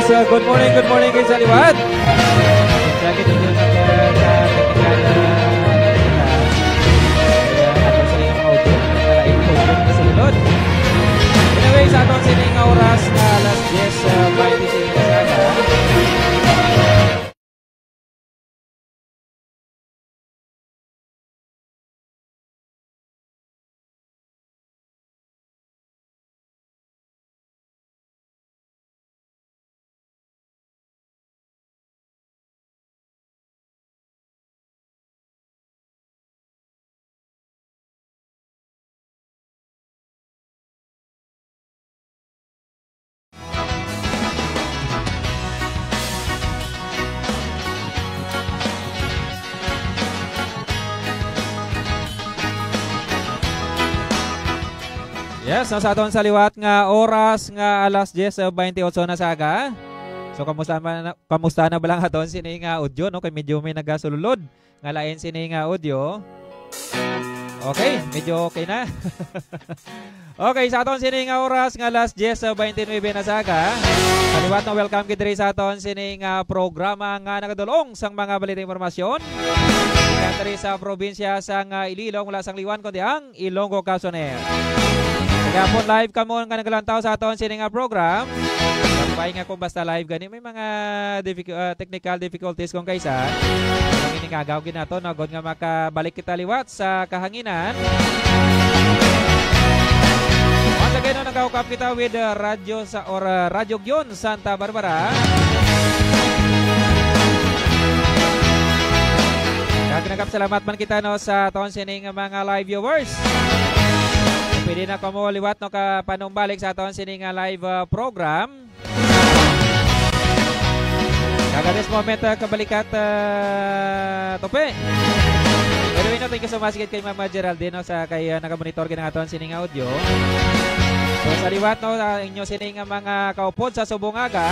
Yes, good morning kayo sa liwat. Sakit ninyo sa technical ako sa inyong audio. Nakalain po yung nasunod. Anyway, sa atong sining oras na alas 10:26 na saga. Yes, sa aton sa liwat nga oras nga alas 10:28 na saga. So kamusta na ba lang aton sini nga audio no kay medyo may nagasulod nga lain sini nga audio. Okay, medyo okay na. Okay, sa aton sini nga oras nga alas 10:29 na saga. Kaliwat na welcome kid diri sa aton sini nga programa nga nagadulong sang mga balita impormasyon. Diri sa probinsya sang Iloilo mula sang Liwan kundi ang Ilonggo Casoner. Gapon live kamo nga nagalantaw sa aton sini nga program. Kapay nga kung basta live gani may mga technical difficulties kung kaysa. Ang iningagaw ginato no god nga makabalik kita liwat sa kahanginan. Once again no nagaukap kita with radyo sa Radyo Gyon Santa Barbara. Nagkakap salamat man kita no sa aton sini nga mga live viewers. Pwede na kamo liwat no ka panumbalik sa aton sini nga live program. Kaga this moment kabalikat tope. Pero no thank you so much kay Mama Geraldine no sa kay nagamonitor ginang aton sini nga audio. So sa liwat no inyo sini nga mga kaupod sa Subongaga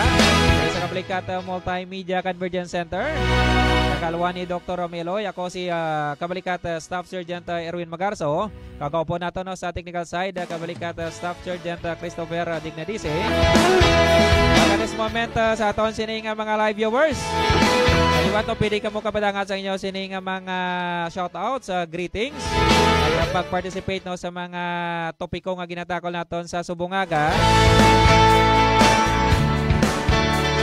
sa kabalikat Multimedia Convergence Center. Kalwa ni Dr. Romelo, ako si kabalikat Staff Sergeant Erwin Magarso. Kakaupo nato no sa technical side, kabalikat Staff Sergeant Christopher Dignadice. At this moment sa aton sini nga mga live viewers. Kaliwat no pwede kamo kapadangat sa inyo sini nga mga shoutouts, greetings. At pag-participate no sa mga topiko nga ginatakol naton sa Subongaga.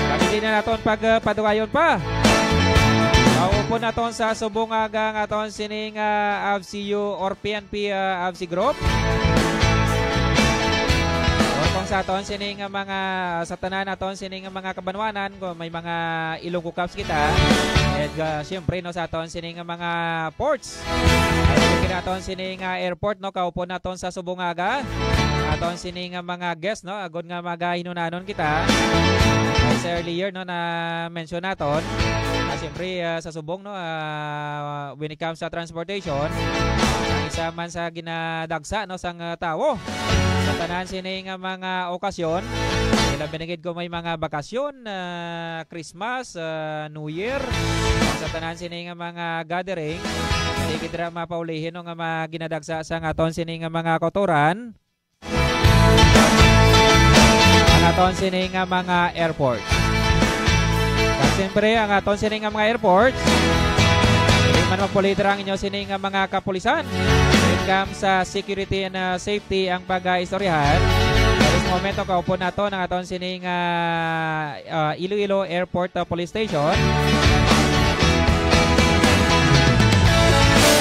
Kasi na naton pagpadugayon pa. Naupo naton sa Subongaga nga aton sining AFCU or PNP AFC Group. O kung sa aton sining mga sa tanan naton sining mga kabanwanan kung may mga Ilonggo Cups kita. And syempre no sa aton sining mga ports. Kaya aton sining airport no kaupo naton sa Subongaga. Aton sining mga guests no agod nga magahinunanon kita. As earlier no na mention naton. Siyempre sa subong no when it comes sa transportation isa man sa ginadagsa no sang tao sa tanan sining mga okasyon ila binigid ko may mga bakasyon Christmas New Year sa tanan sining mga gathering hindi kita mapaulihin no nga ginadagsa sa aton sining mga kotoran ang aton sining mga airport. Siyempre, ang aton sining mga airports, hindi man magpolitira ang inyo sining mga kapulisan. When it comes sa security and safety ang pag-istoryahan. At this momento, kaupo na ito ng aton sining Iloilo Airport Police Station.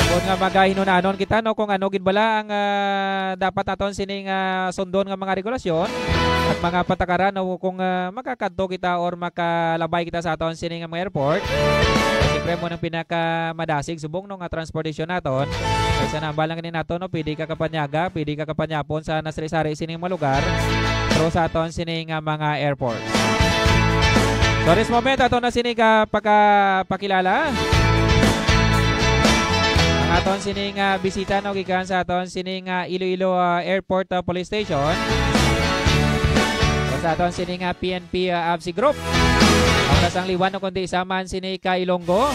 Kung nga magahinunanon kita, no, kung ano ginbala ang dapat aton sining sundon nga mga regulasyon. At mga patakaran no, kung makakadto kita or makalabay kita sa aton sining mga airport. Siyempre mo nang pinakamadasig subong no nga transportation naton. Kasi nambal lang nato no pwede ka kapanyaga, pwede ka kapanyapon sa nasari-sari sining mga lugar. Pero sa aton sining mga airport. So this moment aton na sining pakilala. Ang aton sining bisita no gikan sa aton sining Iloilo Airport Police Station. Sa aton sining PNP AFC Group. Ang kasang liwan no kundi isaman sini ka Ilonggo.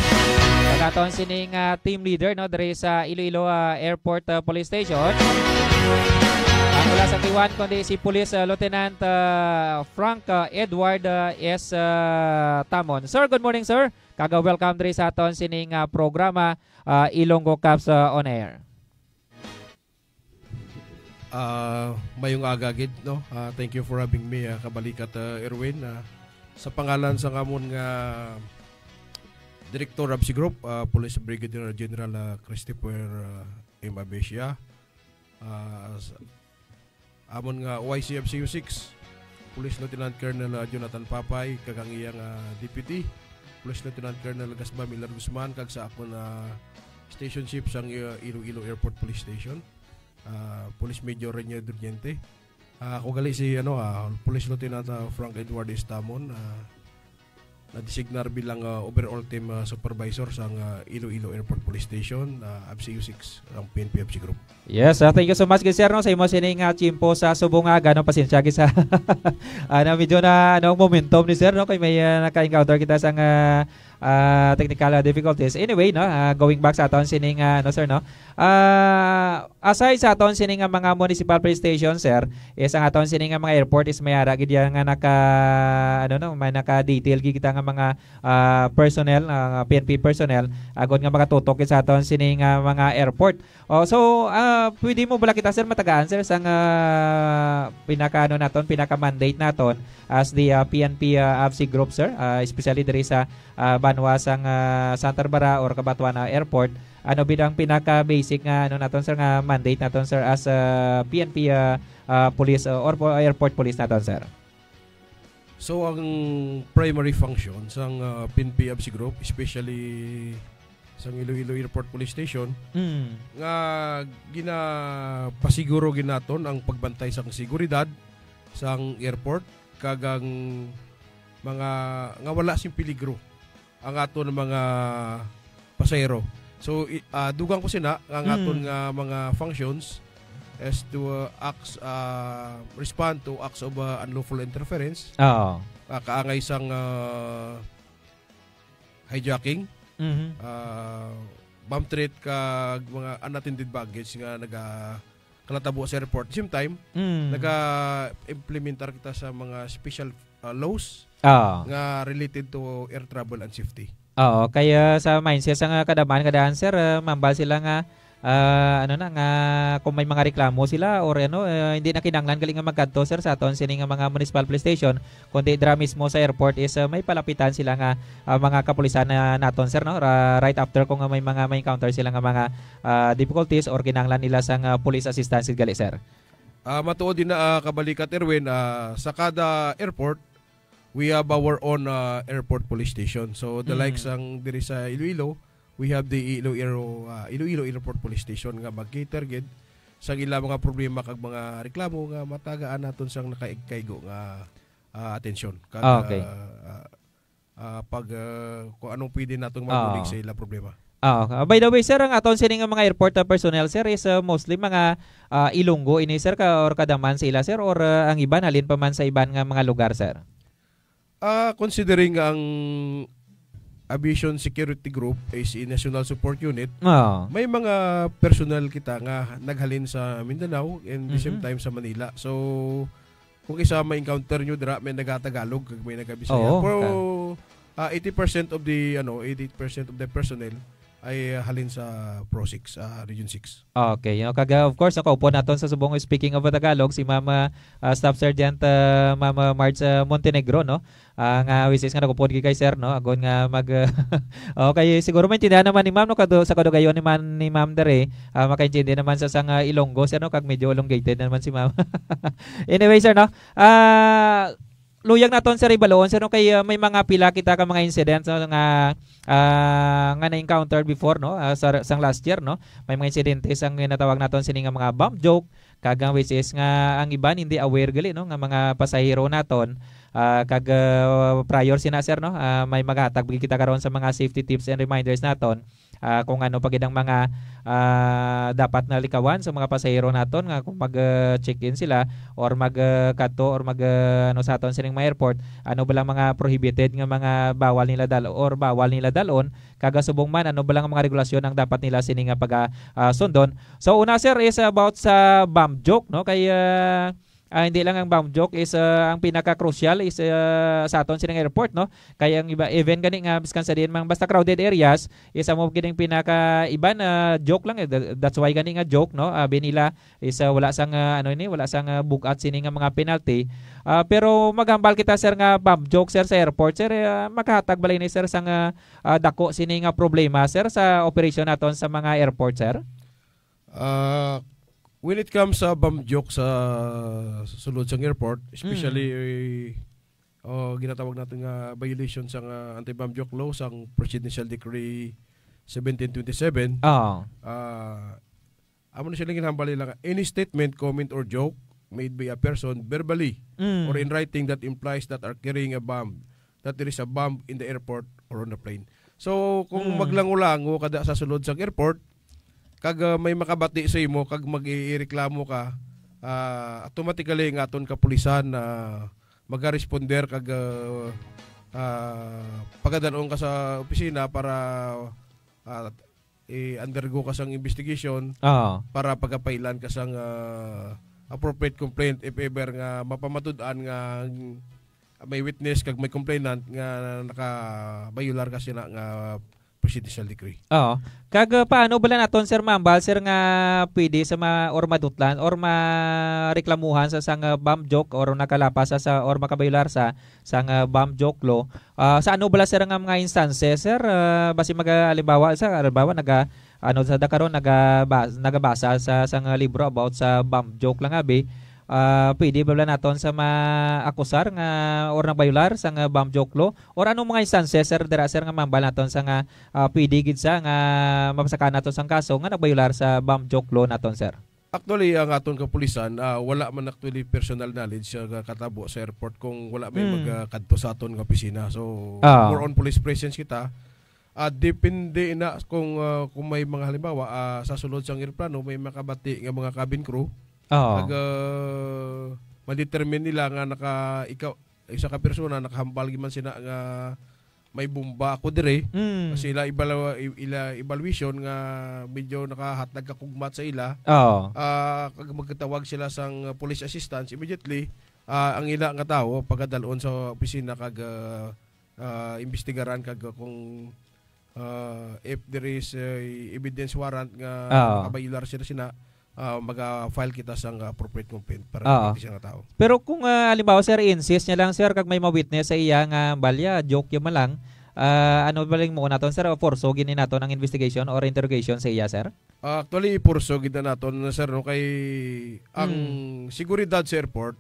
Ang aton sining team leader no diri sa Iloilo Airport Police Station. Ang mula sa iwan kundi si Police Lieutenant Frank Edward S. Tamon. Sir, good morning sir. Kaga-welcome diri sa aton sining programa Ilonggo Caps on Air. Mayong agagid no. Thank you for having me kabalikat Erwin. Sa pangalan sa kamon nga Director Absi Group, Police Brigadier General Christopher M. Abesia. Amon nga YCFCU 6, Police Lieutenant Colonel Jonathan Papay, kagang iyang Deputy, Police Lieutenant Colonel Gasba Miller Guzman, kag sa ako na station chief sang Iloilo Airport Police Station, Police Major Renier Durniente. Ako gali si Police Lieutenant Frank Edward Estamon, na-designar bilang overall team supervisor sa Iloilo Airport Police Station, ABCU 6 ang PNP ABC Group. Yes, thank you so much sir no sa imo sining chimpo sa subungaga no, pasensya sa medyo na momentum ni sir no kay may naka-encounter kita sa technical difficulties. Anyway no, going back sa aton sining sir no. Aside sa aton sining mga municipal police station sir, is ang aton sining mga airport is may ara gid nga naka may naka-detail gid kita nga mga personnel, PNP personnel agod nga makatutok sa aton sining mga airport. So pwede mo bala kita sir matagaan sir sang pinaka-mandate naton as the PNP AFC Group sir, especially diri sa Banwa sang Santa Barbara or Cabanatuan Airport. Ano bidang pinaka-basic nga naton sir nga mandate naton sir as PNP police or airport police naton sir? So ang primary function sang PNP AFC Group, especially sang Iloilo Airport Police Station, nga ginapasiguro ginaton ang pagbantay sang seguridad sang airport kagang mga nga wala sing peligro ang aton mga pasahero. So dugang ko sina ang aton nga mga functions is to respond to acts of unlawful interference. Kaangay sang hijacking, bomb threat kag mga unattended baggage nga kalatabo sa airport. Same time, naga-implementar kita sa mga special laws nga related to air travel and safety. Kaya sa mindset sa kadaan sir, mambal sila nga nga kung may mga reklamo sila or hindi na kinanglan galing nga magkadto sir sa aton sining mga municipal police station, kundi dra mismo sa airport is may palapitan sila nga mga kapulisan na naton sir no, right after kung may encounter sila nga mga difficulties or kinanglan nila sang police assistance gali sir. Matuod din na kabalikat Erwin, sa kada airport we have our own airport police station. So the likes ang diri sa Iloilo, we have the Iloilo Airport Police Station nga mag-cater gid sa ila mga problema kag mga reklamo nga matagaan naton sang nakaigkaygo nga atensyon kag pag kung anong pwede natong mabulig sa ila problema. By the way sir, ang aton sining mga airport personnel sir is mostly mga Ilonggo ini sir or kadaman sa ila sir or ang iban halin pa man sa iban nga mga lugar sir? Considering ang Aviation Security Group is a National Support Unit, may mga personnel kita nga naghalin sa Mindanao and the same time sa Manila. So kung isa may encounter nyo dira, may nagatagalog kag may nagabisaya. Pero 80% of the personnel ay halin sa Pro 6, Region 6. Okay, kaga of course nakaupo naton sa subong speaking of Tagalog si Mama Staff Sergeant Mama Marge Montenegro no. Nga wisis nga nagupod kay sir no, agon nga mag okay, siguro maintindihan naman ni Ma'am no sa kadugayon ni Ma'am dere, makaintindi naman sa sang Ilonggo sir no, kag medyo elongated naman si Ma'am. Anyway sir no, luyag naton sir ibaloon sir no, kay may mga pila kita ka mga incidents no, nga na-encounter before no, sang last year no, may mga insidente sang natawag naton sini nga mga bomb joke kagang which is nga ang iban hindi aware gali no nga mga pasahero naton kag prior sina sir no, may maghatag kita karon sa mga safety tips and reminders naton kung ano pagid ang mga dapat na likawan sa mga pasahero naton nga kung mag-check-in sila or mag-kadto or ano sa aton sining mga airport, ano ba lang mga prohibited nga mga bawal nila dalon kaga subong man ano ba lang ang mga regulasyon ang dapat nila sini nga sundon. So una sir is about sa bomb joke, no, kay hindi lang ang bomb joke is ang pinaka-crucial is sa aton sining airport, no, kaya ang iba even gani nga biskan sa diin mang basta crowded areas is mo kining pinaka-iba na joke lang, that's why gani nga joke, no, binila is wala sang wala sang bugat sini nga mga penalty. Pero maghambal kita sir nga bomb joke sir sa airport sir, makahatag balay ni sir sang dako sini nga problema sir sa operation naton sa mga airport sir. When it comes sa bomb joke sa sulod sa airport, especially ginatawag natin nga violation sa anti-bomb joke law sang Presidential Decree 1727. Amo na silang ginahambali lang, any statement, comment or joke made by a person verbally or in writing that implies that are carrying a bomb, that there is a bomb in the airport or on the plane. So kung maglango-lango kada sa sulod sa airport, kag may makabati sa imo kag mag-ireklamo ka, automatically nga aton kapulisan na maga-responder kag pagadanon ka sa opisina para i-undergo ka sang investigation para pagapailan ka sang appropriate complaint if ever nga mapamatud-an nga may witness kag may complainant nga nakabayular ka sila nga presidential decree. Kag paano bala naton sir mambal sir nga pwede sa or madutlan or mareklamuhan sa sang bomb joke or nakalapas sa or makabayular sa sang bomb joke law. Sa ano bala sir nga mga instances sir, basi halimbawa naga sa dakaron nagabasa sa sang libro about sa bomb joke lang abi. Pwede ba naton sa maakusar nga or nagbayular sa nga bomb joke law or anong mga instances sir dira sir nga mambal naton sa nga pwede gid sa nga mapasakan naton sang kaso nga nagbayular sa bomb joke law naton sir? Actually ang aton kapulisan wala man actually personal knowledge sa katabo sa airport kung wala may magkadto sa aton nga opisina. So more on police presence kita. Depende na kung may mga halimbawa sa sulod sang eroplano may makabati nga mga cabin crew. Ma-determine nila nga isa ka persona nakahambal man sina nga may bomba ako dire kasi ila evaluation nga medyo nakahatag kakugmat sa ila. Kag magkatawag sila sang police assistance immediately, ang ila nga tawo pagdalon sa opisina kag imbestigaran kag kung if there is evidence warrant nga nakabayular sila mag-file kita sa appropriate complaint para siya nga tao. Pero kung halimbawa sir insist niya lang sir kag may ma-witness sa iya nga balya joke yung malang, ano baling mo naton sir forso gini naton ang investigation or interrogation sa iya sir? Actually forso gid naton sir no kay ang seguridad sa airport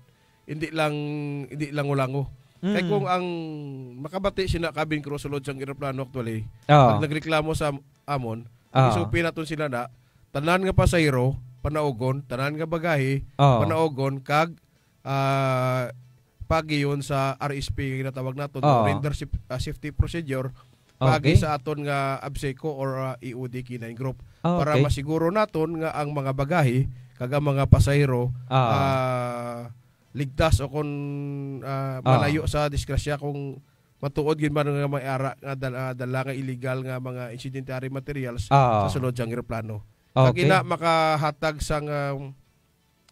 hindi lang lango-lango. Kay kung ang makabati sila cabin crew sulod sang eroplano actually pag nagreklamo sa amon, isupin naton sila na tanan nga pasahero panaogon, tanan nga bagahe panaogon kag pagiyon sa RSP nga tawag naton render safety procedure pagi sa aton nga ABSECO or EOD K9 group para masiguro naton nga ang mga bagahe kag ang mga pasahero ligtas o kung malayo sa disgrasya kung matuod gid man nga may ara nga dala nga illegal nga mga incidentary materials sa sulod sang eroplano. Kag ila makahatag sang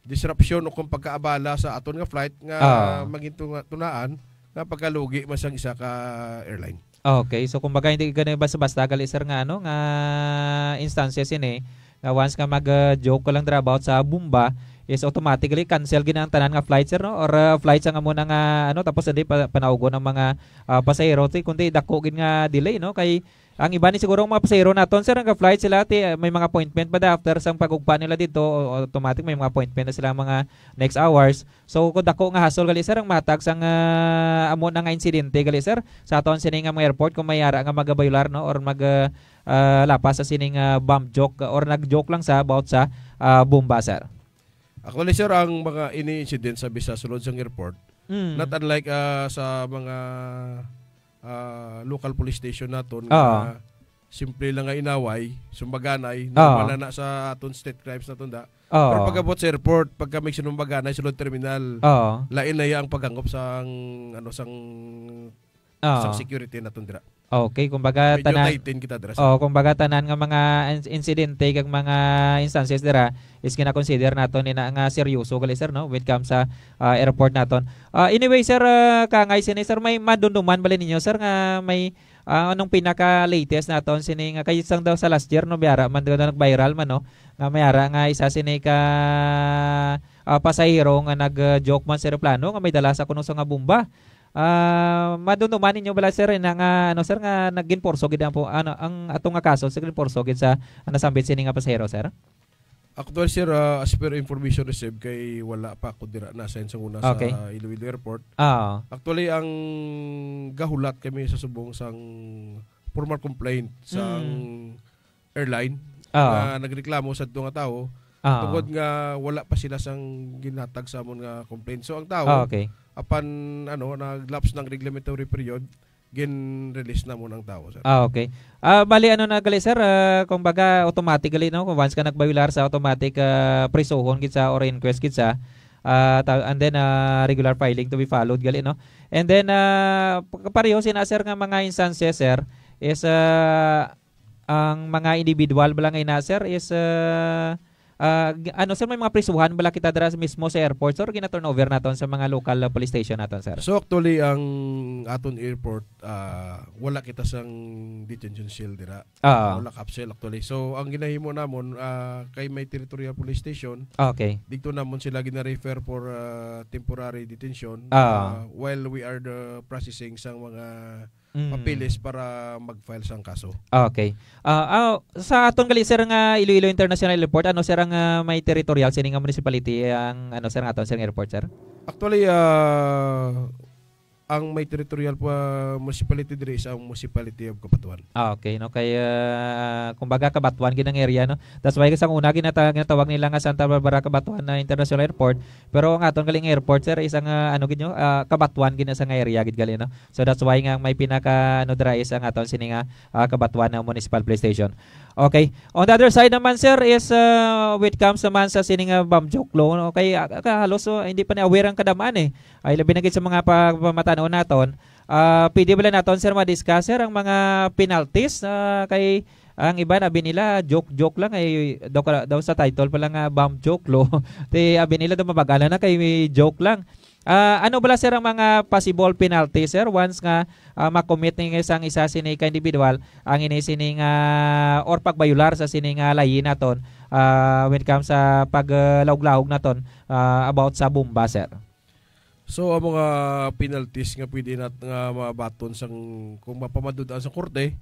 disruption o kung pagkaabala sa aton nga flight nga maging tunaan nga pagkalugi man sang isa ka airline. Okay, so kumbaga hindi gani basta-basta gali sir nga nga instances ini nga once nga mag-joke ko lang dra about sa bomba is automatically cancel gina ang tanan nga flight sir no or flight sa nga muna nga tapos hindi panaugon ng mga pasahero kundi dako gid nga delay no kay ang iba ni siguro mga pasahero naton sir nga flight sila may mga appointment pa after sang pagugpa nila dito automatic may mga appointment na sila mga next hours. So kung dako nga hasol gali sir ang matag sang amo na nga insidente gali sir sa aton sining nga mga airport kung may ara nga magabayular no or lapas sa sining bomb joke or nag-joke lang sa about sa bomba sir. Actually sir ang mga ini-incident sa bisa sulod sang airport not unlike sa mga local police station naton simple lang nga inaway, sumbaganay, normal na sa aton state crimes na tunda. Pero pagabot sa airport, pagka may sinumbaganay sulod terminal, lain na ang paghangop sang sang security na tundra. Okay, kumbaga tanan kumbaga tanan nga mga insidente kag mga instances dira is kina-consider naton ina nga seryoso gali sir no when it comes sa airport naton. Anyway sir, kangay sini sir may madunduman bali ninyo sir nga may anong pinaka latest naton sini nga kay isang daw sa last year no biara man daw nag-viral man no nga mayara nga isa sini ka pasahero nga nag-joke man sa eroplano nga may dala sa kuno nga bomba. Madunduman ninyo bala sir na nga ano sir nga nagginporso gid po ano ang atong nga kaso sa ginporso gid sa nasambit sini nga pasahero sir. Actually sir, as per information received kay wala pa ako dira nasa sa una sa Iloilo Airport. Actually ang gahulat kami sa subong sang formal complaint sa airline na nagreklamo sa nga tao tungod nga wala pa sila sang ginatag sa amon nga complaint. So ang tao apan nag-lapse ng regulatory period, gin-release na mo ng tao, sir. Okay. Bali na gali sir, kung baga automatically no, kung once ka nagbayular sa automatic prisuhon gid sa or inquest gid sa and then regular filing to be followed gali no. And then pareho sina sir nga mga instances sir is ang mga individual bala nga ina sir is sir may mga prisuhan bala kita dira mismo sa airport or gina-turnover naton sa mga local police station naton sir. So actually ang aton airport wala kita sang detention cell dira. Wala capsule actually. So ang ginahimo namon kay may territorial police station. Dito namon sila gina-refer for temporary detention while we are the processing sang mga papilis para mag-file sang kaso. Okay. Sa atong gali sir nga Iloilo International Airport, ano sir ang may territorial sining nga municipality ang ano sir nga aton sir airport sir? Actually ang may territorial municipality diri sa municipality of Cabatuan. Okay no kay kumbaga Cabatuan ginang area no. That's why sa una ginatawag nila nga Santa Barbara Cabatuan na International Airport. Pero ang aton galing airport sir isang Cabatuan gina sa nga area gid gali no. So that's why nga may pinaka dira is ang aton sini nga Cabatuan na Municipal Police Station. Okay. On the other side naman sir is when it comes naman sa sini nga bomb joke law no kay halos hindi pa ni aware ang kadamaan ay labi na gid sa mga pamatan naton. Pwede ba naton sir ma-discuss sir ang mga penalties kay ang iba nabi nila joke lang ay daw sa title pa lang bomb joke law. Te abi nila daw mabagala na kay joke lang. Ano bala sir ang mga possible penalties sir once nga makommit ng isang isa sini ka individual ang ini sini nga or pagbayular sa sini nga layi naton when it comes sa paglawg-lawg naton about sa bomba sir? So ang mga penalties nga pwede nga mabaton sang kung mapamadudaan sa korte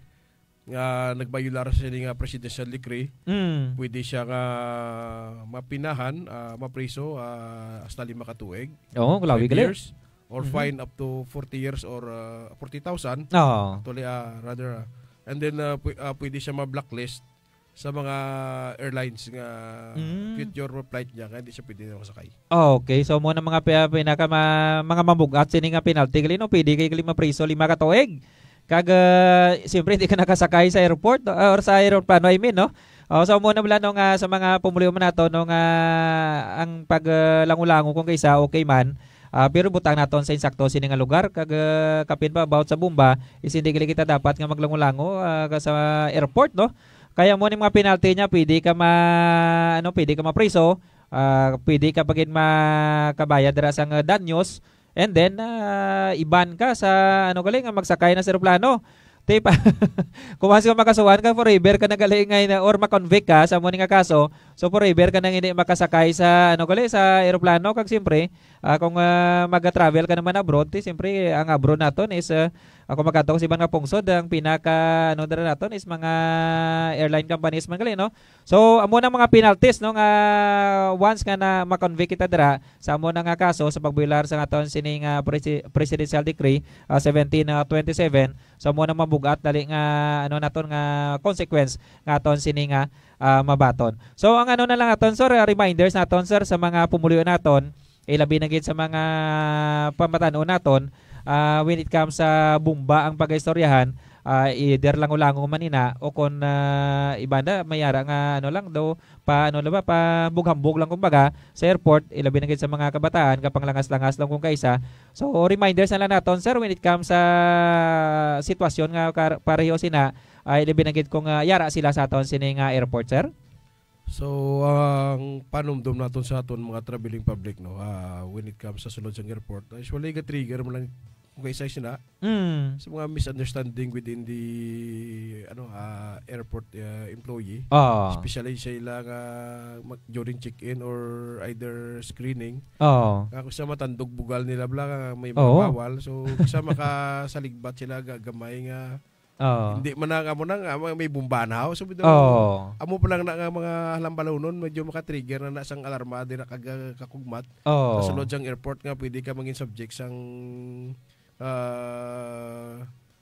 nga nagbayular sa nga presidential decree, pwede siya nga mapinahan, mapriso hasta 5 katuig. Years or fine up to 40 years or 40,000. Actually rather and then pwede siya ma-blacklist sa mga airlines nga future flight niya kaya hindi siya pwede na masakay. Okay, so mo na mga mga mabugat sini nga penalty gali no pwede kay 5 priso 5 katuig. Kag siyempre hindi ka nakasakay sa airport or sa aeroplano I mean no. So mo na bala no nga sa mga pumuliw man nato no nga ang paglangulango kung kaysa okay man. Pero butang naton sa insakto sini nga lugar kag kapin pa about sa bomba is hindi kita dapat nga maglangulango sa airport no. Kaya mo ni mga penalty niya, pwede ka mapriso, pwede ka pagin makabayad dira sang danyos, and then iban ka sa magsakay na sa eroplano. Tipa. Kung mas makasuhan ka forever ka nagaling ngay or ma-convict ka sa mo nga kaso, so forever ka nang hindi makasakay sa sa eroplano kag siyempre kung mag-travel ka naman abroad, siyempre ang abroad naton is ako magkataw si ibang nga pungsod ang pinaka dara naton is mga airline companies man gali no. So amo na mga penalties no nga once nga na ma-convict kita dira sa amo na nga kaso sa pagbayular sa aton sining presidential decree 1727. So amo na mabugat dali nga naton nga consequence nga aton sini nga mabaton. So ang na lang aton sir reminders naton sir sa mga pumuliw naton ilabi na gid sa mga pamatanon naton when it comes sa bomba ang pagaistoryahan either lango-lango man ina o kon ibanda mayara nga ano lang do pa ano ba pa bughambog lang kumbaga sa airport ilabi na gid sa mga kabataan kapang langas-langas lang kung kaisa. So reminders na lang naton sir when it comes sa sitwasyon nga pareho sina ay ilabi na gid kung yara sila sa aton sining airport sir. So ang panumdum naton sa aton mga traveling public no when it comes sa sulod sang airport usually ga trigger mo lang kung kaisa sila sa mga misunderstanding within the airport employee, especially sa ilang during check-in or either screening. Kung sa matandog bugal nila bla may mga bawal, so sa makasaligbat sila gagamay nga hindi man nga mo nang may bumbanaw so amo pa lang na nga mga halambalaw medyo maka-trigger na nasang alarma di na kakugmat sa sulod sang airport nga pwede ka mangin subject sang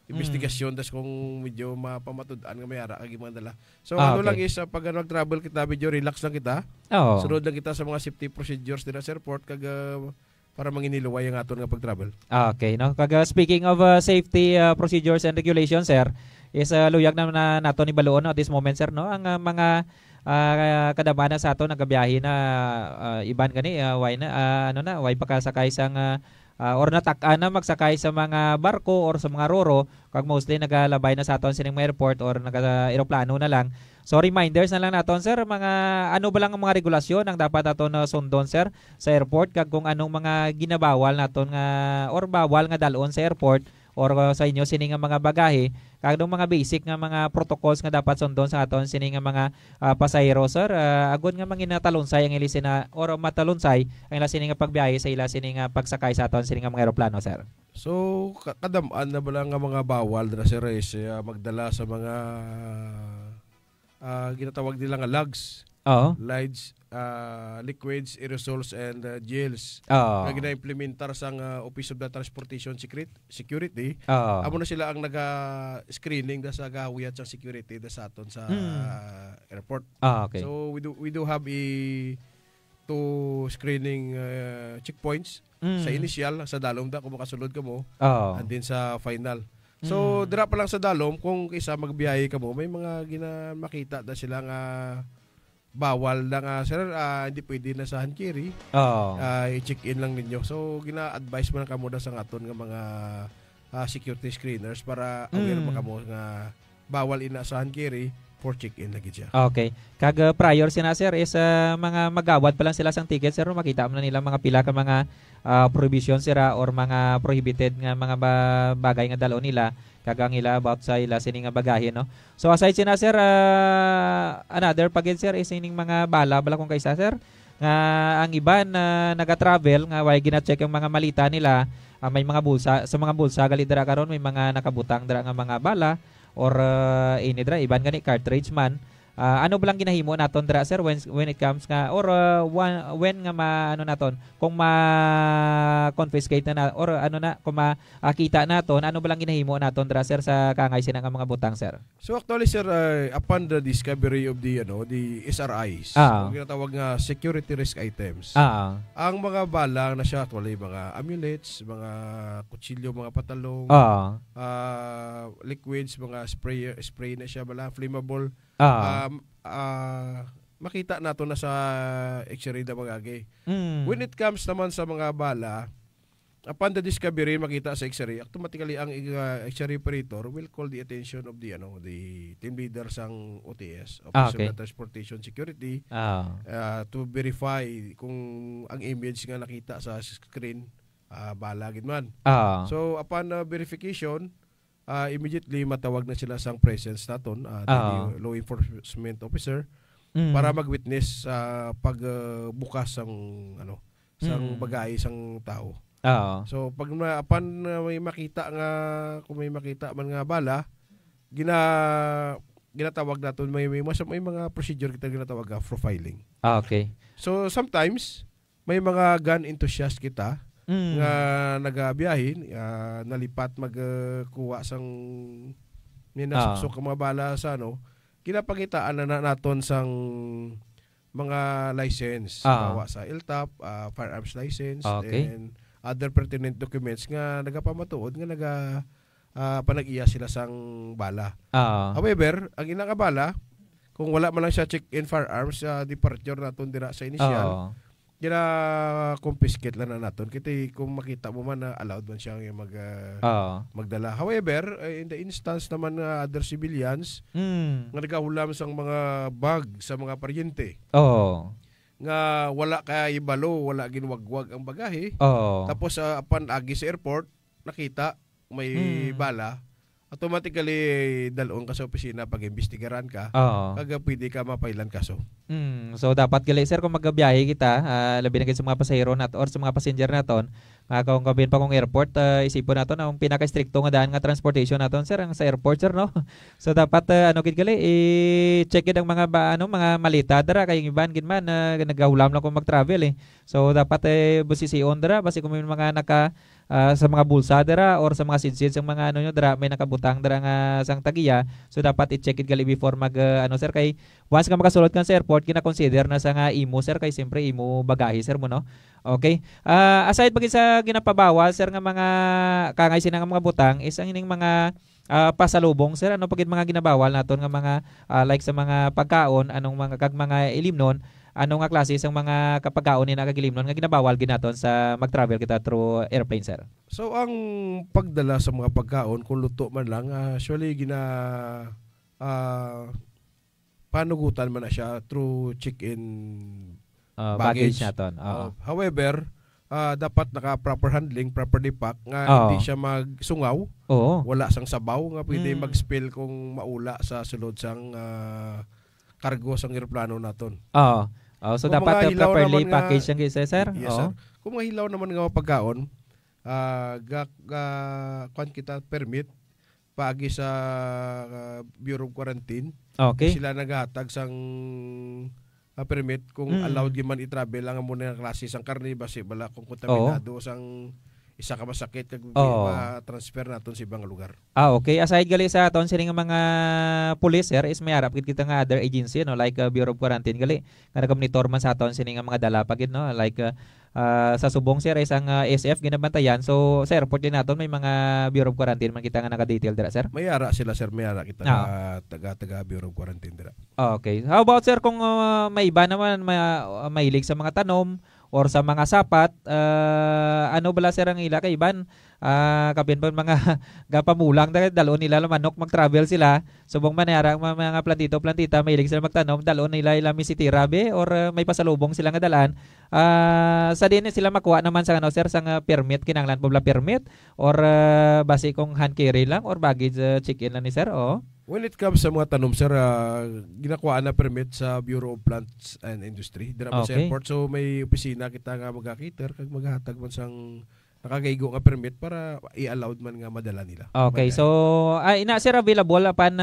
investigasyon das kung medyo mapamatud-an nga mayara kag imong dala. So ano lang is pag nag-travel kita medyo relax lang kita. Sunod lang kita sa mga safety procedures dira sa airport kag para manginiluway ang aton nga pag-travel. Okay, no. Kag speaking of safety procedures and regulations sir, is luyag na nato ni baloon at this moment sir no ang mga kadamana sa aton nagabiyahe na iban gani way na way pakasakay sang or natak-an na magsakay sa mga barko or sa mga roro kag mostly nagalabay na sa aton sining airport or naga-eroplano na lang. So reminders na lang naton sir mga ano ba lang ang mga regulasyon ang dapat aton sundon sir sa airport kag kung anong mga ginabawal naton nga or bawal nga dalon sa airport or sa inyo sining nga mga bagahe kag mga basic nga mga protocols nga dapat sundon sa aton sining nga mga pasahero sir agud nga manginatalonsay ang ilisina or matalunsay ang ila sining nga pagbiyahe sa ila sining nga pagsakay sa aton sining nga mga eroplano sir. So kadam-an na ba lang nga mga bawal dira sa race magdala sa mga ginatawag nila nga lugs, lights, liquids, aerosols, and gels na gina-implementar sang Office of the Transportation Security. Amo na sila ang naga-screening da sa gawiyat sa security da sa aton sa airport. Okay. So we do have two screening checkpoints sa initial sa dalom da kung makasulod ka mo and then sa final. So dira pa lang sa dalom kung isa magbiyahe ka mo may mga makita da sila nga bawal na nga sir hindi pwede na sa hand carry. I-check in lang ninyo. So gina-advise mo na kamo da sa aton nga mga security screeners para aware mo kamo nga bawal ina sa hand carry for check-in lagi siya. Okay. Kag prior sina sir is mga magawad pa lang sila sang ticket sir makita mo na nila mga pila ka mga prohibition sira or mga prohibited nga mga bagay nga dalo nila kagang ila about sa ila sining nga bagahe no. So aside sina sir another pagid sir is ining mga bala kung kaysa sir nga ang iban na naga-travel nga way gina-check ang mga malita nila may mga bulsa sa mga bulsa gali dira karon may mga nakabutang dira nga mga bala or ini dira iban gani cartridge man. Ano ba lang ginahimo naton dira sir when it comes nga or when nga ano naton kung ma-confiscate na or ano na kung makita naton ano ba lang ginahimo naton dira sir sa kangay sina nga mga butang sir. So actually sir upon the discovery of the SRIs ang ginatawag nga security risk items. Ang mga bala na siya actually mga amulets, mga kutsilyo, mga patalong, liquids, mga spray na siya bala flammable. Makita nato na sa X-ray da bagay. When it comes naman sa mga bala, upon the discovery makita sa X-ray, automatically ang X-ray operator will call the attention of the team leader sang OTS, Office of the Transportation Security, to verify kung ang image nga nakita sa screen bala gid man. So upon verification, immediately matawag na sila sang presence naton law enforcement officer para mag-witness pagbukas sang sang bagay sang tao. So pag upon may makita nga kung may makita man nga bala ginatawag naton may mga procedure kita ginatawag profiling. Okay. So sometimes may mga gun enthusiast kita nga nagabiyahin nalipat magkuha sang ninasuksok ang mga bala sa ginapakitaan na naton sang mga license bawa sa LTAP, firearms license and other pertinent documents nga nagapamatuod nga panag-iya sila sang bala. Oo. However, ang ilang bala, kung wala man lang siya check-in firearms sa departure naton dira sa initial, Oo. confiscate lang na naton. Kita kung makita mo man na allowed man siya Oo. magdala. However, in the instance naman nga other civilians nga nagahulam sang mga bag sa mga paryente Oo. nga wala kay ibalo, wala ginwagwag ang bagahe. Oo. Tapos upon agi sa airport, nakita may bala, automatically dalon ka sa opisina pag imbestigaran ka. Oo. Kaga pwede ka mapailan kaso. So dapat gali sir kung magbiyahe kita, labi na gid sa mga pasahero nato or sa mga passenger naton, kung kabin pa kung airport, isipon naton ang pinaka-stricto nga daan nga transportation naton sir ang sa airport sir no. So dapat ano gid gali i-check gid ang mga mga malita dara kay iban gid man nagahulam lang kung mag-travel eh. So dapat busisiun dara basi kung may mga naka sa mga bulsa dara or sa mga sidsid sa mga nyo dara may nakabutang dara nga sang tagiya. So dapat i-check it gali before mag sir kay once ka makasulod kan sa airport kina-consider na sa nga imo sir kay siyempre imo bagahe sir mo no. Okay. Aside pag sa ginapabawal sir nga mga kangay sina nga mga butang is ang ining mga pasalubong sir ano pagid mga ginabawal naton nga mga like sa mga pagkaon anong mga kag mga ilimnon ano nga klase sang mga kapagkaon ni nagagilimnon nga ginabawal ginaton sa mag-travel kita through airplane sir. So ang pagdala sa mga pagkaon kung luto man lang actually panugutan man na siya through check-in baggage naton. However, dapat naka proper handling, properly pack nga hindi siya magsungaw. Oo. Wala sang sabaw nga pwede mag-spill kung maula sa sulod sang kargo sang eroplano naton. Oo. So kung dapat properly package ang sir? Yes, sir. Kung mga hilaw naman nga pagkaon, kwan kita permit paagi sa Bureau of Quarantine. Okay. Sila naghatag sang permit kung allowed giman i-travel lang mo na klase sang karne basi bala kung kontaminado sang isa ka masakit kag transfer naton sa ibang lugar. Okay. Aside gali sa aton sini nga mga police sir is may harap kita nga other agency no like Bureau of Quarantine gali nga nagamonitor man sa aton sini nga mga dala pagid no like sa Subong sir isang SF ginabantayan. So sa airport din naton may mga Bureau of Quarantine man kita nga naka-detail dira sir. May ara sila sir, may ara kita taga Bureau of Quarantine dira. Okay. How about sir kung may iba naman mahilig sa mga tanom or sa mga sapat, ano bala sir ang ila kay iban kabin pa mga gapamulang dalon nila manok mag-travel sila subong manara mga plantita mahilig sila magtanom dalon nila ilami si tirabe or may pasalubong sila nga dalan sa din sila makuha naman sa sir sang permit kinanglan po bala permit or base kung hand carry lang or baggage check-in lang ni sir When it comes sa mga tanom sir, ginakuha na permit sa Bureau of Plants and Industry dira sa airport. So may opisina kita nga magakiter kag maghatag man sang nakagaygo nga permit para i-allowed man nga madala nila. Okay, so ina sir available apan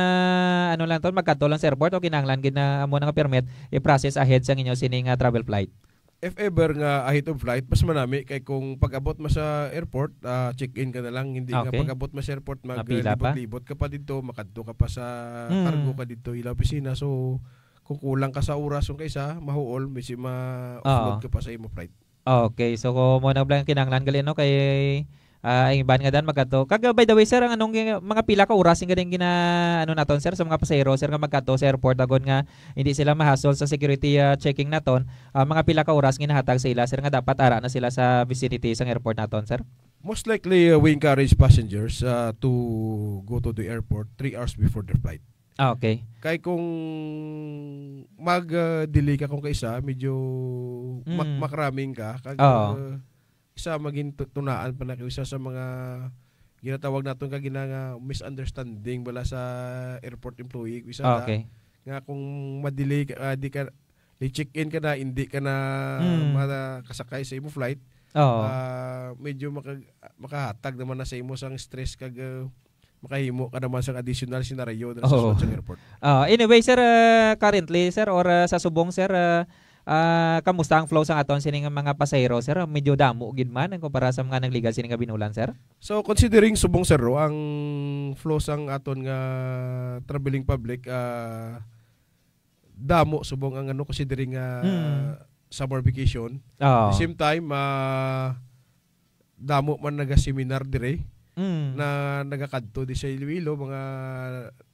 ano lang to magkadto lang sa airport o kinahanglan gid na amo nga permit i-process ahead sa inyo sining travel flight. If ever nga ahead of flight, mas manami kay kung pag-abot mo sa airport, check-in ka na lang, hindi nga pag-abot mo sa airport maglibot-libot ka pa dito, makadto ka pa sa cargo ka dito ila opisina. So kung kulang ka sa oras yung kaysa mahuol, misi ma-offload ka pa sa imo flight. Okay, so kung mo na blang kinahanglan gali no kay ang iban nga dan magkadto. Kaga by the way sir, ang anong mga pila ka oras nga din gina naton sir sa mga pasahero sir nga magkadto sa airport agon nga hindi sila mahasol sa security checking naton, mga pila ka oras ginahatag sa ila sir nga dapat ara na sila sa vicinity sa airport naton sir? Most likely we encourage passengers to go to the airport 3 hours before their flight. Okay. Kay kung mag-delay ka kung kaisa, medyo makraming ka kag isa maging tunaan pa na isa sa mga ginatawag naton ka ginanga misunderstanding bala sa airport employee isa nga kung ma-delay ka di ka i-check-in ka na hindi ka na makasakay sa imo flight medyo makahatag naman na sa imo sang stress kag makahimo ka naman sa additional scenario sa airport. Anyway sir, currently sir or sa Subong sir kamusta ang flow sa aton sining mga pasahero sir? Medyo damo gid man kumpara sa mga nagligal sining binulan sir. So considering Subong sir ang flow sang aton nga traveling public damo Subong ang considering summer vacation. At the same time damo man naga-seminar dire na nagakadto di sa Iloilo, mga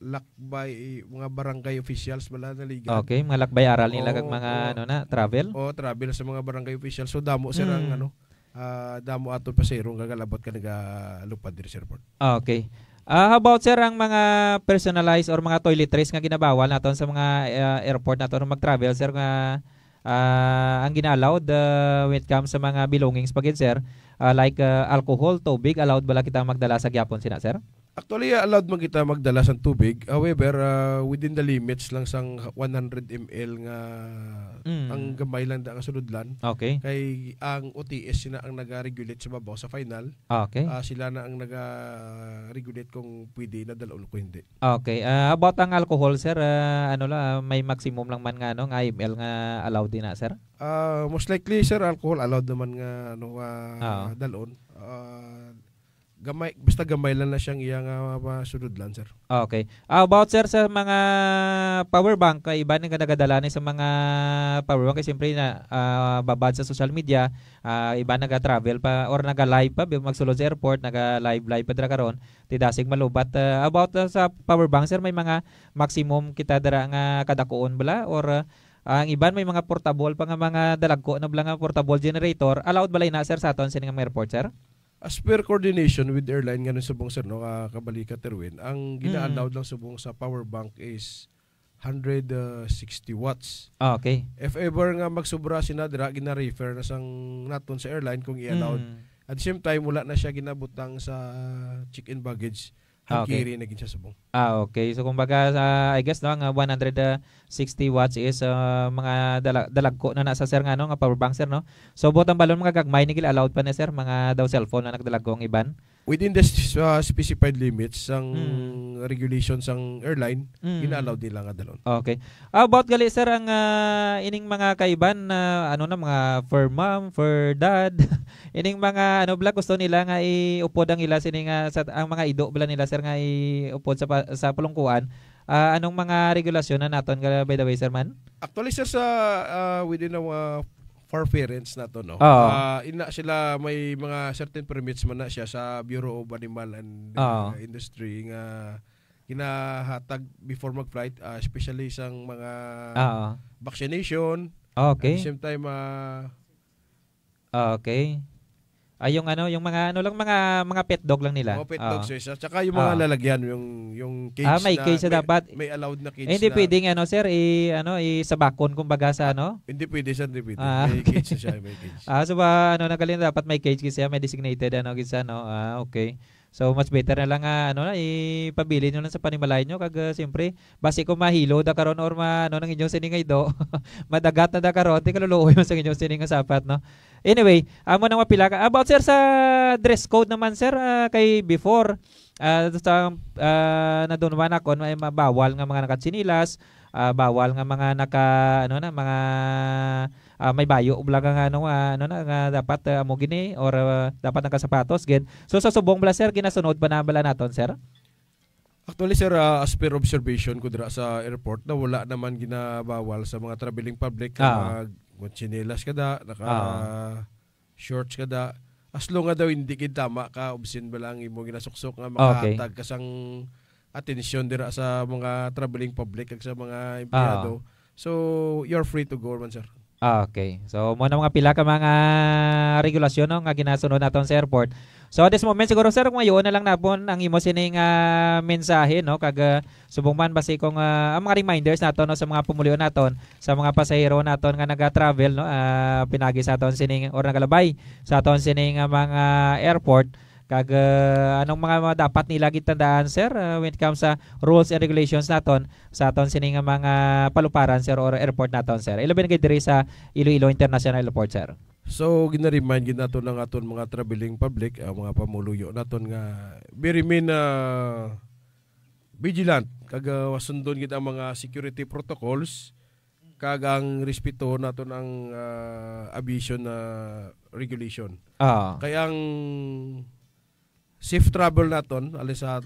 lakbay, mga barangay officials mala naligan. Okay, mga lakbay aral nila kag Oo, mga oo. ano na travel. O travel sa mga barangay officials. So damo sir ang damo ato pasero nga galabot ka nagalupad diri sa airport. Okay. How about sir ang mga personalized or mga toiletries nga ginabawal naton sa mga airport naton mag-travel sir nga ang gina-allowed when it comes sa mga belongings pagid sir, like alcohol, tubig, allowed bala kita magdala sa gyapon sina sir? Actually, allowed man kita magdala sa tubig. However, within the limits lang sang 100 ml nga ang gamay lang da nga suludlan. Okay. Kay ang OTS sila ang naga-regulate sa babaw sa final. Okay. Sila na ang naga-regulate kung pwede na dalon ko hindi. Okay. About ang alcohol sir, ano la may maximum lang man nga ano nga ml nga allowed din na sir? Most likely sir, alcohol allowed naman nga dalon. Gamay, basta gamay lang na siyang iyang masuludlan sir. Okay. About sir sa mga power bank, iba nga nagadala ni sa mga power bank kasi siyempre na babad sa social media, iba naga-travel pa or naga-live pa magsulod sa airport, naga-live pa dira karon, tidasig malubat. About sa power bank sir, may mga maximum kita dira nga kadakuon bala or ang iban may mga portable pa nga mga dalagko na bala nga portable generator, allowed balay na sir sa aton sa nga airport sir? As per coordination with airline nga subong sir no kabalikat Terwin, ang gina-allowed lang subong sa power bank is 160 watts. Okay. If ever nga magsubra sinadra gina-refer na sang naton sa airline kung i-allowed. At the same time wala na siya ginabutang sa check-in baggage. Hangkiri na gid siya subong. Okay. So kumbaga I guess no ang 160 watts is mga dalagko na nasa sir nga no nga power bank sir no. So botang balon mga gagmay nigil allowed pa na sir mga daw cellphone na nagdalagko ang iban. Within the specified limits sang regulations sang airline, gina-allowed nila nga dalon. Okay. About gali sir ang ining mga kaiban na ano na mga for mom, for dad, ining mga ano bla gusto nila nga iupod ang ila sining ang mga ido bla nila sir nga iupod sa palungkuan. Anong mga regulasyon na naton by the way sir man? Actually sir sa within our for parents na to no. Ina sila may mga certain permits man na siya sa Bureau of Animal and Industry nga ginahatag before mag-flight, especially sang mga vaccination. Okay. At the same time okay. Yung ano, yung mga ano lang mga pet dog lang nila. Pet dog sir. Tsaka yung mga lalagyan, yung cage may cage na dapat. May allowed na cage. Hindi pwedeng ano sir, sa bakon kumbaga sa ano? Hindi pwede sir, hindi pwede. May cage na siya, may cage. So ba ano nagalin dapat may cage kasi may designated ano gisa no. Okay. So much better na lang ipabili nyo lang sa panimalay nyo kag siyempre basi ko mahilo da karon or ano nang inyong siningay do madagat na da karon di kaluluoy mo sa inyong sininga sapat no. Anyway, amo nang mapila ka about sir sa dress code naman sir kay before sa nadunwan ako may mabawal nga mga nakatsinilas, bawal nga mga mga may bayo ubla nga nga dapat mo gini or dapat nakasapatos gid. So sa subong bala sir ginasunod pa na bala naton sir? Actually sir, as per observation ko dira sa airport na wala naman ginabawal sa mga traveling public chinelas kada, naka shorts kada. As long nga daw hindi gid tama ka obsin bala ang imo ginasuksok nga makahatag kasang atensyon dira sa mga traveling public kag sa mga empleyado. So you're free to go man sir. Okay. So mo na mga pila ka mga regulasyon no, nga ginasunod naton sa airport. So at this moment siguro sir kung ayon na lang napon ang imo sining mensahe no kag subong man basi kung ang mga reminders naton no, sa mga pumulion naton sa mga pasahero naton nga naga-travel no pinagi sa aton sining or nagalabay sa aton sining mga airport kag anong mga dapat nila gitandaan sir when it comes sa rules and regulations naton sa aton sining mga paluparan sir or airport naton sir ilabi na diri sa Iloilo International Airport sir. So gina-remind gid naton ng aton mga traveling public mga pamuluyo naton nga very vigilant kag wasundon gid ang mga security protocols kag ang respeto naton ang aviation regulation. Kaya ang safe travel naton alis sa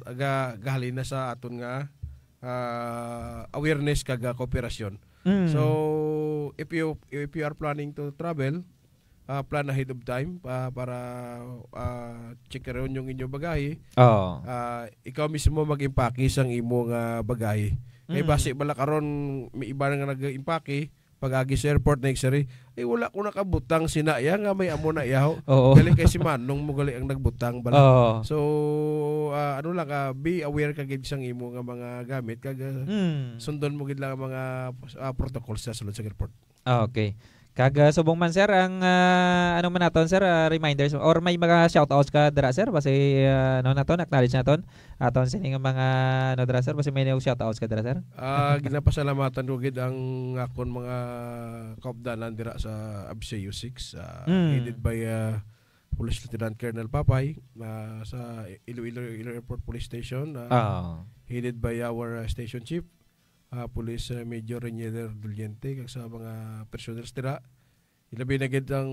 gahalin na sa aton nga awareness kag kooperasyon. So if you are planning to travel, plan ahead of time para check ron yung inyong bagahe. Oh. Ikaw mismo mag-impake sang imong bagahe. Kay base bala karon may iba nga nag-impake pag agi sa airport na X-ray, wala ko nakabutang sinaya nga may amo na iyaw. Gali kay si Manong mo gali ang nagbutang bala. So ano lang be aware ka gid sang imo nga mga gamit kag sundon mo gid lang ang mga protocols sa sulod sa airport. Okay. Kag subong man sir ang ano man naton sir reminders or may mga shoutouts ka dira sir basi ano naton acknowledge naton aton sini nga mga ano dira sir basi may shoutouts ka dira sir. Ginapasalamatan ko gid ang akon mga kaupdanan dira sa ABCU 6 headed by Police Lieutenant Colonel Papay sa Iloilo Airport Police Station headed by our station chief Police Major Renier Duliente kag sa mga personnel tira ilabi na gid ang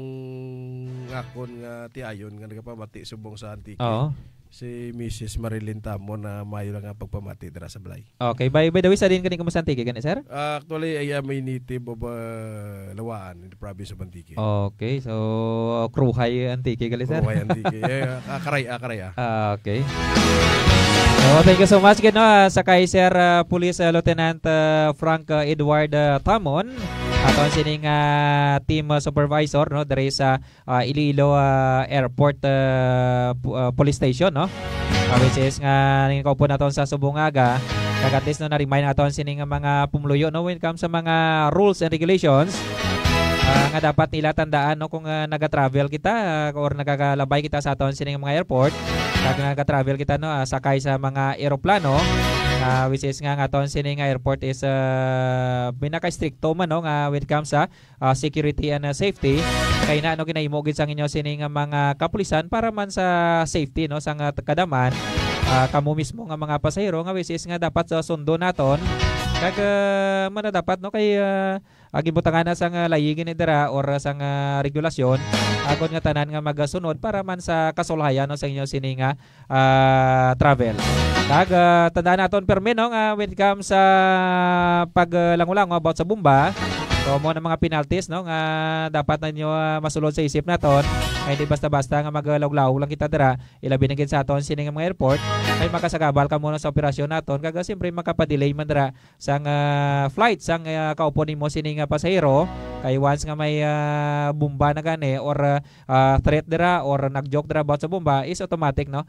akon nga tiayon nga nagapamati subong sa Antique si Mrs. Marilyn Tamon na mayo lang ang pagpamati dira sa balay. Okay, by the way sa din kani kumusta Antique gani sir? Actually I am a native of Lawaan in the province of Antique. Okay, so Kruhay Antique gali sir. Kruhay Antique. Akaray. Okay. So, thank you so much gid no sa kay Sir Police Lieutenant Frank Edward Tamon aton sining team supervisor no diri sa Iloilo Airport Police Station no. Which is nga kaupo naton sa Subongaga kag at least no na-remind aton sining mga pumuluyo no when it comes sa mga rules and regulations nga dapat nila tandaan no kung naga-travel kita or nagagalabay kita sa aton sining mga airport kag naga-travel kita no sakay sa mga eroplano which is nga aton sining airport is pinaka-stricto man no nga when it comes sa security and safety kay na no ginahimo gid sang inyo sining mga kapulisan para man sa safety no sang kadaman kamo mismo nga mga pasahero nga which is nga dapat sundo naton kag man dapat no kay gibutangan na sang layigin ni dira or sang regulasyon agon nga tanan nga magasunod para man sa kasulhayan no sa inyo sini nga travel. Kag tandaan naton permi no nga when it comes sa paglangulang about sa bomba so mo na mga penalties no nga dapat ninyo masulod sa isip naton kay di basta-basta nga maglawlaw lang kita dira ilabi na gid sa aton sini nga mga airport kay makasagabal ka muna sa operasyon naton kag siyempre makapadelay man dira sang flight sang kaupo nimo sini nga pasahero kay once nga may bomba na gani or threat dira or nagjoke dira about sa bomba is automatic no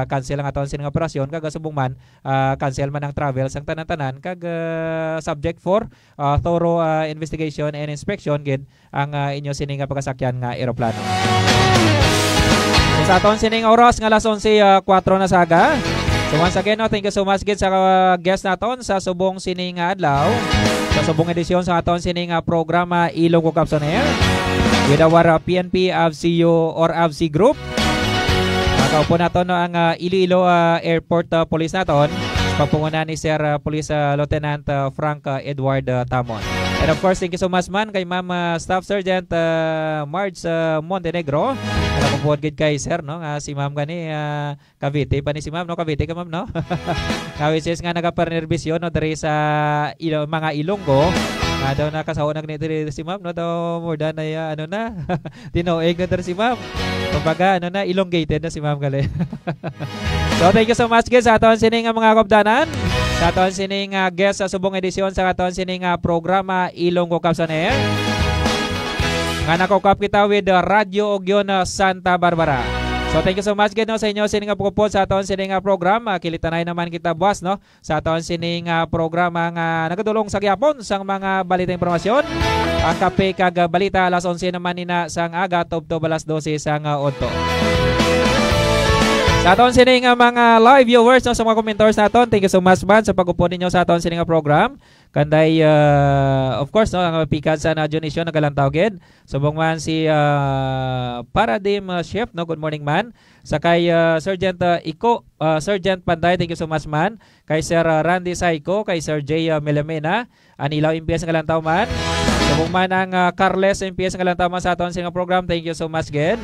cancel ang aton sini nga operasyon kag subong man cancel man ang travel sang tanan-tanan kag subject for thorough investigation and inspection gid ang inyo sini nga pagkasakyan nga eroplano. Sa aton sining oras nga alas 11:04 na saga. So once again no, thank you so much gid sa guest naton sa subong sining adlaw. Sa subong edisyon sa aton sining programa Ilonggo Caps on Air with our PNP AVCU or AVC Group. Kaupo naton no ang Iloilo Airport Police naton sa pagpungunan ni Sir Police Lieutenant Frank Edward Tamon. And of course, thank you so much man kay Ma'am Staff Sergeant Marge Montenegro. Nakapuod gid kay Sir no si Ma'am gani Cavite pa ni si Ma'am no Cavite ka Ma'am no. Kawises nga nagapanerbisyon no diri sa mga Ilonggo. Daw nakasawa na diri si Ma'am no daw more than ano na tinoeg na diri si Ma'am. Kumbaga ano na elongated na si Ma'am gali. So thank you so much guys sa aton sining mga kabdanan. Sa aton sining guest sa subong edisyon sa aton sining programa Ilonggo Caps on Air. Nga nakukap kita with Radio Ogyon Santa Barbara. So thank you so much gid no sa inyo sining pagpupod sa aton sining programa. Kilitanay naman kita buwas no sa aton sining programa nga nagadulong sa gyapon sang mga balita impormasyon. Ang kape kag balita alas 11 naman nina sang aga tubto alas 12 sang odto. Sa aton sining mga live viewers no, sa mga commenters naton, thank you so much man sa pag-upod ninyo sa aton sining program. Kanday of course no ang pikas sa na donation nagalantaw gid. Subong man si Paradigm Chef no, good morning man. Sa kay Sergeant Iko, Sergeant Panday, thank you so much man. Kay Sir Randy Saiko, kay Sir Jay Melamena, Anilaw MPS ngalantaw man. Subong man ang Carles MPS ngalantaw man sa aton sining program, thank you so much gid.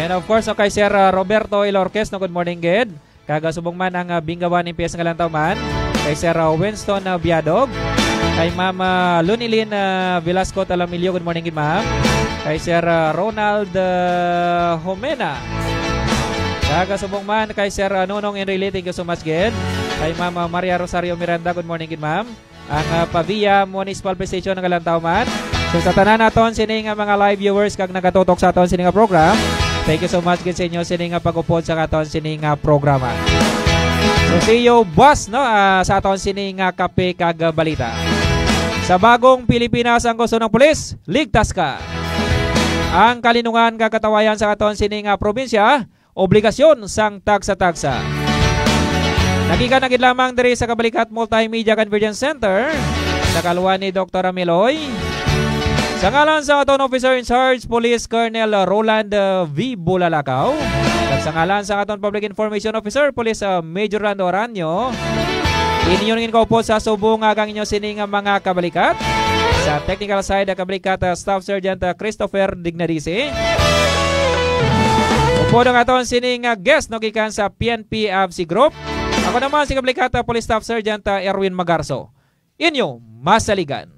And of course, kay Sir Roberto Ilorques, no, good morning, gid. Kagasubong man ang Bingawan ng PS nga lang man. Kay Sir Winston Biadog. Kay Ma'am Lunilin Velasco Talamilio, good morning gid ma'am. Kay Sir Ronald Homena. Sa subong man kay Sir Nunong Enrile, thank you so much gid. Kay Ma'am Maria Rosario Miranda, good morning gid ma'am. Ang Pavia Municipal Police Station ng Galantaw man. So sa tanan naton sini nga mga live viewers kag nagatutok sa aton sini nga program. Thank you so much gid sa inyo sini nga pag-upod sa aton sini nga programa. So see you boss no sa aton sini nga kape kag balita. Sa bagong Pilipinas ang gusto ng pulis, ligtas ka. Ang kalinungan kakatawayan sa aton sini nga probinsya, obligasyon sang tagsa-tagsa. Nagikanagid lamang diri sa Kabalikat Multimedia Convergence Center sa kaluwan ni Dr. Amiloy. Sa ngalan sa aton Officer in Charge, Police Colonel Roland V. Bulalakaw. At sa ngalan sa aton Public Information Officer, Police Major Rando Oranyo. Inyong po sa subong agang inyo sining mga kabalikat. Sa technical side, kabalikat Staff Sergeant Christopher Dignadisi. Upo ng aton sining guest no gikan sa PNP AFC Group. Ako naman si kabalikat Police Staff Sergeant Erwin Magarso. Inyo masaligan.